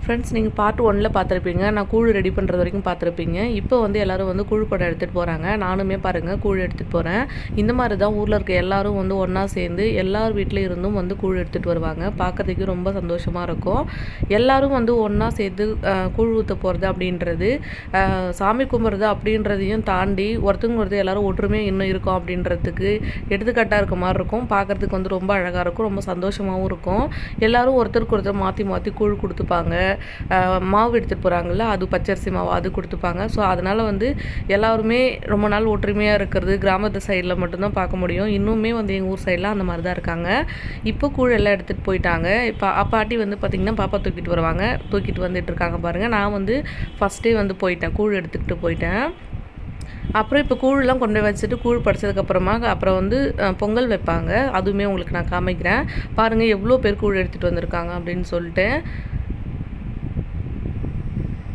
Friends, நீங்கள் part 1ல் பார்த்துருப்பீங்க. நான் கூழ் ரெடி பண்ணுறது வரைக்கும் பார்த்துருப்பீங்க. இப்போ வந்து எல்லோரும் வந்து கூழ் படம் எடுத்துகிட்டு போகிறாங்க. நானுமே பாருங்கள் கூழ் எடுத்துகிட்டு போகிறேன். இந்த மாதிரி தான் ஊரில் இருக்க எல்லோரும் வந்து ஒன்றா சேர்ந்து எல்லார் வீட்டில் இருந்தும் வந்து கூழ் எடுத்துகிட்டு வருவாங்க. பார்க்குறதுக்கு ரொம்ப சந்தோஷமாக இருக்கும். எல்லோரும் வந்து ஒன்றா சேர்ந்து கூழ் ஊற்ற போகிறது அப்படின்றது, சாமி கும்பிட்றது அப்படின்றதையும் தாண்டி ஒருத்தவங்க எல்லோரும் ஒற்றுமையாக இன்னும் இருக்கும் அப்படின்றதுக்கு எடுத்துக்காட்டாக இருக்க மாதிரி இருக்கும். பார்க்குறதுக்கு வந்து ரொம்ப அழகாக இருக்கும், ரொம்ப சந்தோஷமாகவும் இருக்கும். எல்லோரும் ஒருத்தருக்கு ஒருத்தர் மாற்றி மாற்றி கூழ் கொடுத்துப்பாங்க. மாவு எடுத்துகிட்டு போகிறாங்கல்ல, அது பச்சரிசி மாவு, அது கொடுத்துப்பாங்க. ஸோ அதனால் வந்து எல்லாருமே ரொம்ப நாள் ஒற்றுமையாக இருக்கிறது கிராமத்து சைடில் மட்டும்தான் பார்க்க முடியும். இன்னுமே வந்து எங்கள் ஊர் சைடில் அந்த மாதிரி தான் இருக்காங்க. இப்போ கூழ் எல்லாம் எடுத்துகிட்டு போயிட்டாங்க. இப்போ பாட்டி வந்து பார்த்திங்கன்னா பாப்பா தூக்கிட்டு வருவாங்க, தூக்கிட்டு வந்துட்டு இருக்காங்க பாருங்கள். நான் வந்து ஃபஸ்ட்டே வந்து போயிட்டேன், கூழ் எடுத்துக்கிட்டு போயிட்டேன். அப்புறம் இப்போ கூழ்லாம் கொண்டு வச்சுட்டு கூழ் படித்ததுக்கப்புறமா அப்புறம் வந்து பொங்கல் வைப்பாங்க. அதுவுமே உங்களுக்கு நான் காமிக்கிறேன் பாருங்கள், எவ்வளோ பேர் கூழ் எடுத்துகிட்டு வந்திருக்காங்க அப்படின்னு சொல்லிட்டு.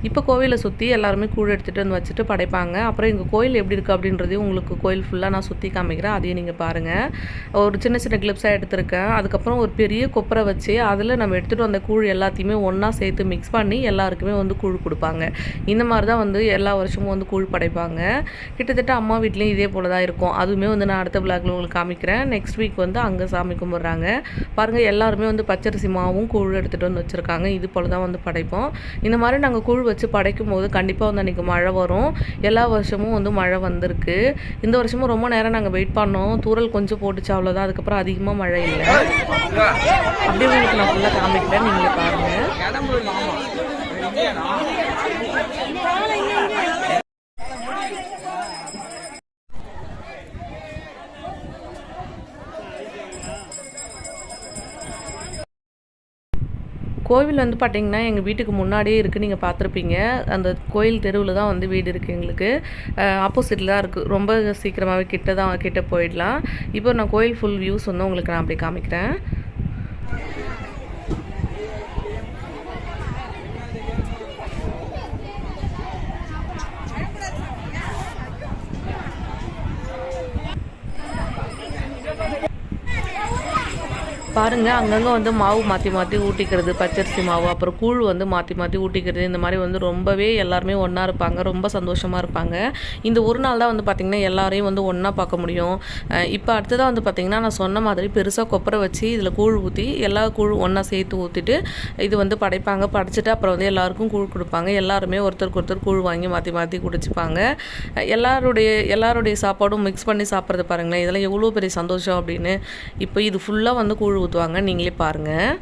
இப்போ கோவிலை சுற்றி எல்லாருமே கூழ் எடுத்துகிட்டு வந்து வச்சுட்டு படைப்பாங்க. அப்புறம் எங்கள் கோயில் எப்படி இருக்குது அப்படின்றதையும் உங்களுக்கு கோயில் ஃபுல்லாக நான் சுற்றி காமிக்கிறேன், அதையும் நீங்கள் பாருங்கள். ஒரு சின்ன சின்ன கிளிப்ஸாக எடுத்திருக்கேன். அதுக்கப்புறம் ஒரு பெரிய கொப்பரை வச்சு அதில் நம்ம எடுத்துகிட்டு வந்த கூழ் எல்லாத்தையுமே ஒன்றா சேர்த்து மிக்ஸ் பண்ணி எல்லாருக்குமே வந்து கூழ் கொடுப்பாங்க. இந்த மாதிரி தான் வந்து எல்லா வருஷமும் வந்து கூழ் படைப்பாங்க. கிட்டத்தட்ட அம்மா வீட்லேயும் இதே போல் தான் இருக்கும். அதுவுமே வந்து நான் அடுத்த விளாகில் உங்களுக்கு காமிக்கிறேன். நெக்ஸ்ட் வீக் வந்து அங்கே சாமி கும்பிட்றாங்க பாருங்கள். எல்லாருமே வந்து பச்சரிசி மாவும் கூழ் எடுத்துகிட்டு வந்து வச்சுருக்காங்க. இது போல் தான் வந்து படைப்போம். இந்த மாதிரி நாங்கள் கூழ் வச்சு படைக்கும் போது கண்டிப்பாக வந்து அன்றைக்கி மழை வரும். எல்லா வருஷமும் வந்து மழை வந்திருக்கு. இந்த வருஷமும் ரொம்ப நேரம் நாங்கள் வெயிட் பண்ணோம். தூரல் கொஞ்சம் போட்டுச்சு, அவ்வளோதான். அதுக்கப்புறம் அதிகமாக மழை இல்லை. அப்படியே உங்களுக்கு நான் ஃபுல்லாக காமிக்கிறேன், நீங்களே பாருங்கள். கோவில் வந்து பார்த்திங்கன்னா எங்கள் வீட்டுக்கு முன்னாடியே இருக்குது, நீங்கள் பார்த்துருப்பீங்க. அந்த கோயில் தெருவில் தான் வந்து வீடு இருக்குது எங்களுக்கு. ஆப்போசிட்டில் தான் இருக்குது. ரொம்ப சீக்கிரமாகவே கிட்ட போயிடலாம். இப்போ நான் கோயில் ஃபுல் வியூஸ் வந்து உங்களுக்கு நான் அப்படி காமிக்கிறேன். பாருங்கள், அங்கங்கே வந்து மாவு மாற்றி மாற்றி ஊட்டிக்கிறது, பச்சரிசி மாவு, அப்புறம் கூழ் வந்து மாற்றி மாற்றி ஊட்டிக்கிறது. இந்த மாதிரி வந்து ரொம்பவே எல்லாருமே ஒன்றா இருப்பாங்க, ரொம்ப சந்தோஷமாக இருப்பாங்க. இந்த ஒரு நாள் தான் வந்து பார்த்திங்கன்னா எல்லாரையும் வந்து ஒன்றா பார்க்க முடியும். இப்போ அடுத்ததாக வந்து பார்த்திங்கன்னா நான் சொன்ன மாதிரி பெருசாக கொப்பரை வச்சு இதில் கூழ் ஊற்றி எல்லா கூழ் ஒன்றா சேர்த்து ஊற்றிட்டு இது வந்து படைப்பாங்க. படைச்சிட்டு அப்புறம் வந்து எல்லாருக்கும் கூழ் கொடுப்பாங்க. எல்லாருமே ஒருத்தருக்கு ஒருத்தர் கூழ் வாங்கி மாற்றி மாற்றி குடிச்சிப்பாங்க. எல்லாருடைய சாப்பாடும் மிக்ஸ் பண்ணி சாப்பிட்றது பாருங்களேன், இதெல்லாம் எவ்வளோ பெரிய சந்தோஷம் அப்படின்னு. இப்போ இது ஃபுல்லாக வந்து கூழ் ஊற்றுவாங்க, நீங்களே பாருங்கள்.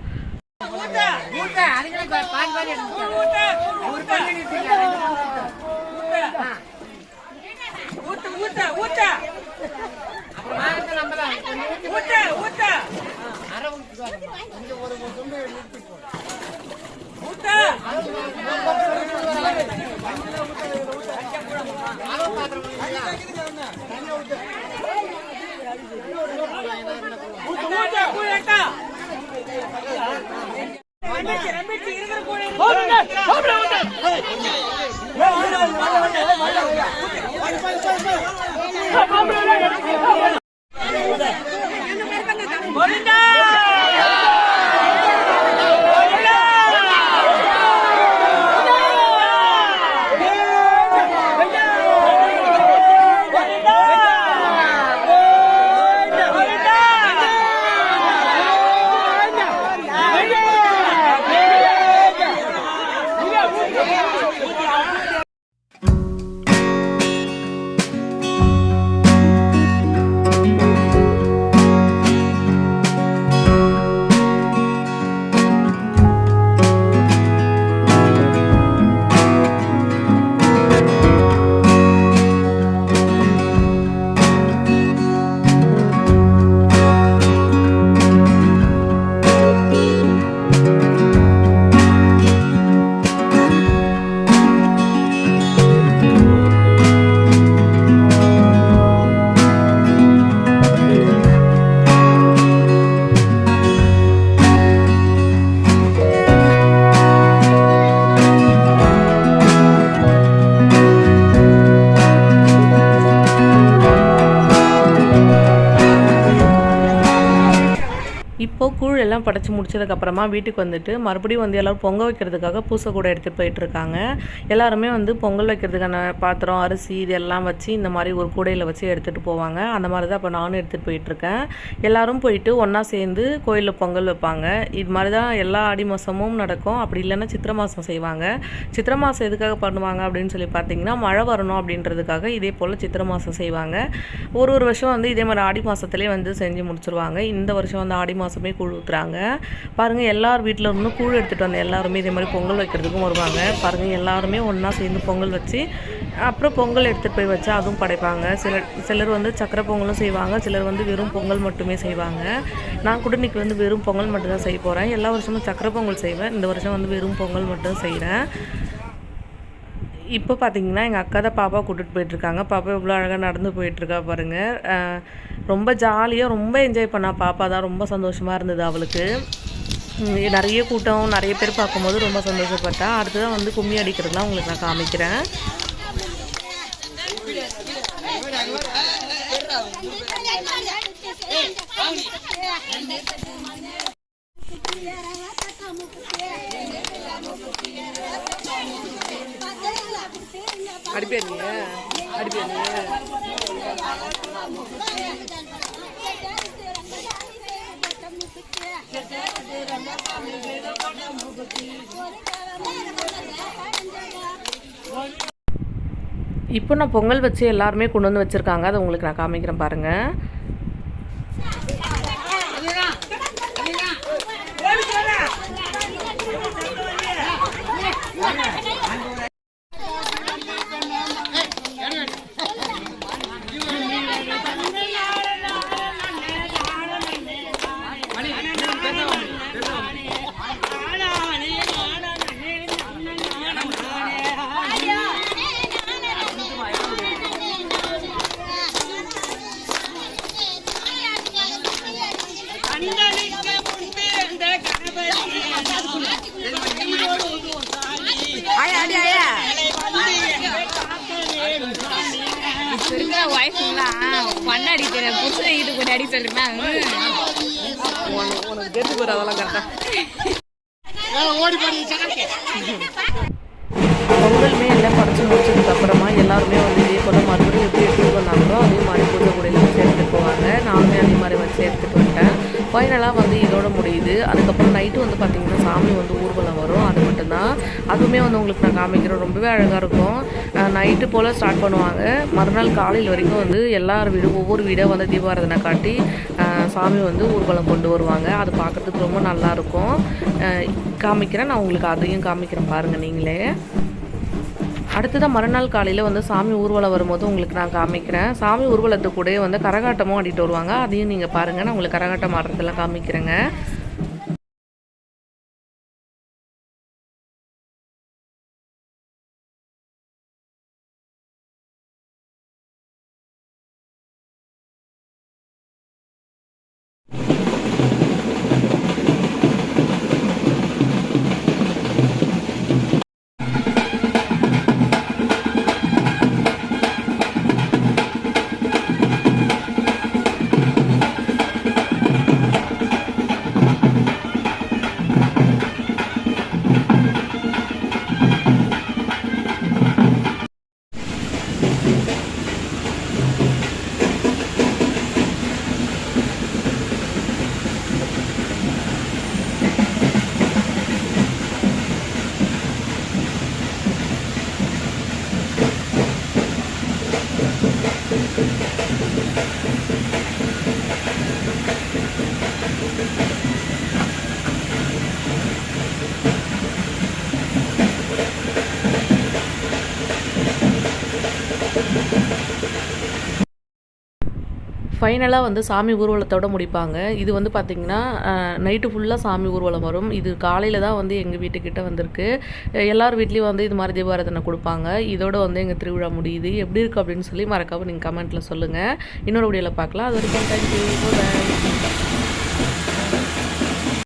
அப்போது கூழ் எல்லாம் படைச்சி முடிச்சதுக்கப்புறமா வீட்டுக்கு வந்துட்டு மறுபடியும் வந்து எல்லோரும் பொங்கல் வைக்கிறதுக்காக பூசை கூட எடுத்துகிட்டு போயிட்டுருக்காங்க. எல்லாருமே வந்து பொங்கல் வைக்கிறதுக்கான பாத்திரம், அரிசி இதெல்லாம் வச்சு இந்த மாதிரி ஒரு கூடையில் வச்சு எடுத்துகிட்டு போவாங்க. அந்த மாதிரி தான் இப்போ நானும் எடுத்துகிட்டு போயிட்டுருக்கேன். எல்லோரும் போயிட்டு ஒன்றா சேர்ந்து கோயிலில் பொங்கல் வைப்பாங்க. இது மாதிரி தான் எல்லா ஆடி மாதமும் நடக்கும். அப்படி இல்லைன்னா சித்திரை மாதம் செய்வாங்க. சித்திரை மாதம் எதுக்காக பண்ணுவாங்க அப்படின்னு சொல்லி பார்த்தீங்கன்னா, மழை வரணும் அப்படின்றதுக்காக இதே போல் சித்திரை மாதம் செய்வாங்க. ஒரு வருஷம் வந்து இதே மாதிரி ஆடி மாதத்துலேயே வந்து செஞ்சு முடிச்சுருவாங்க. இந்த வருஷம் வந்து ஆடி மாதமே கூழ் ஊற்றுறாங்க. பாருங்கள், எல்லார் வீட்டில் இருந்தும் கூழ் எடுத்துகிட்டு வந்து எல்லாருமே இதே மாதிரி பொங்கல் வைக்கிறதுக்கும் வருவாங்க. பாருங்கள், எல்லாருமே ஒன்றா சேர்ந்து பொங்கல் வச்சு அப்புறம் பொங்கல் எடுத்துகிட்டு போய் வச்சா அதுவும் படைப்பாங்க. சிலர் வந்து சக்கரை பொங்கலும் செய்வாங்க. சிலர் வந்து வெறும் பொங்கல் மட்டுமே செய்வாங்க. நான் கூட இன்றைக்கி வந்து வெறும் பொங்கல் மட்டும் தான் செய்ய போகிறேன். எல்லா வருஷமும் சக்கரை பொங்கல் செய்வேன். இந்த வருஷம் வந்து வெறும் பொங்கல் மட்டும் செய்கிறேன். இப்போ பார்த்தீங்கன்னா எங்கள் அக்கா தான் பாப்பா கூட்டிகிட்டு போயிட்டுருக்காங்க. பாப்பா இவ்வளோ அழகாக நடந்து போயிட்டுருக்கா பாருங்கள். ரொம்ப ஜாலியாக ரொம்ப என்ஜாய் பண்ணா. பாப்பா தான் ரொம்ப சந்தோஷமாக இருந்தது அவளுக்கு. நிறைய கூட்டம் நிறைய பேர் பார்க்கும்போது ரொம்ப சந்தோஷப்பட்டா. அடுத்ததான் வந்து கும்மி அடிக்கிறதுலாம் உங்களுக்கு நான் காமிக்கிறேன். அடிப்பேங்க இப்போ நான் பொங்கல் வச்சு எல்லாருமே கொண்டு வந்து வச்சுருக்காங்க. அதை உங்களுக்கு நான் காமிக்கிறேன் பாருங்கள். பண்ணாடி புதுசு கொண்டாடி சொல்லுங்க. உனக்கு கேட்டு போகிற அதெல்லாம் கரெக்டாக பொங்கலுமே எல்லாம் படைச்சி முடிச்சதுக்கப்புறமா எல்லாருமே வந்து இதே போல் மறுபடியும் எப்படி எடுத்துகிட்டு வந்தாங்களோ அதே மாதிரி பூஜை கூடையில் வச்சு எடுத்துகிட்டு போவாங்க. நானுமே அதே மாதிரி வச்சு எடுத்துகிட்டு வந்துட்டேன். ஃபைனலாக வந்து இதோட முடியுது. அதுக்கப்புறம் நைட்டு வந்து பார்த்திங்கன்னா சாமி வந்து ஊர்வலம் வரும். அது மட்டும்தான். அதுவுமே வந்து உங்களுக்கு நான் காமிக்கிறேன். ரொம்பவே அழகாக இருக்கும். நைட்டு போல் ஸ்டார்ட் பண்ணுவாங்க. மறுநாள் காலையில் வரைக்கும் வந்து எல்லார் வீடும் ஒவ்வொரு வீடாக வந்து தீபாராதனை காட்டி சாமி வந்து ஊர்வலம் கொண்டு வருவாங்க. அது பார்க்குறதுக்கு ரொம்ப நல்லாயிருக்கும். காமிக்கிறேன். நான் உங்களுக்கு அதையும் காமிக்கிறேன் பாருங்கள் நீங்களே. அடுத்ததான் மறுநாள் காலையில் வந்து சாமி ஊர்வலம் வரும்போது உங்களுக்கு நான் காமிக்கிறேன். சாமி ஊர்வலத்து கூட வந்து கரகாட்டமும் ஆடிட்டு வருவாங்க. அதையும் நீங்கள் பாருங்கள். நான் உங்களுக்கு கரகாட்டம் ஆடுறதெல்லாம் காமிக்கிறேங்க. ஃபைனலாக வந்து சாமி ஊர்வலத்தோடு முடிப்பாங்க. இது வந்து பார்த்திங்கன்னா நைட்டு ஃபுல்லாக சாமி ஊர்வலம் வரும். இது காலையில் தான் வந்து எங்கள் வீட்டுக்கிட்ட வந்திருக்கு. எல்லார் வீட்லேயும் வந்து இது மாதிரி தீபாராதனை கொடுப்பாங்க. இதோட வந்து எங்கள் திருவிழா முடியுது. எப்படி இருக்குது அப்படின்னு சொல்லி மறக்காமல் நீங்கள் கமெண்ட்டில் சொல்லுங்கள். இன்னொரு வீடியோவில் பார்க்கலாம். அது வரைக்கும் தேங்க்யூ.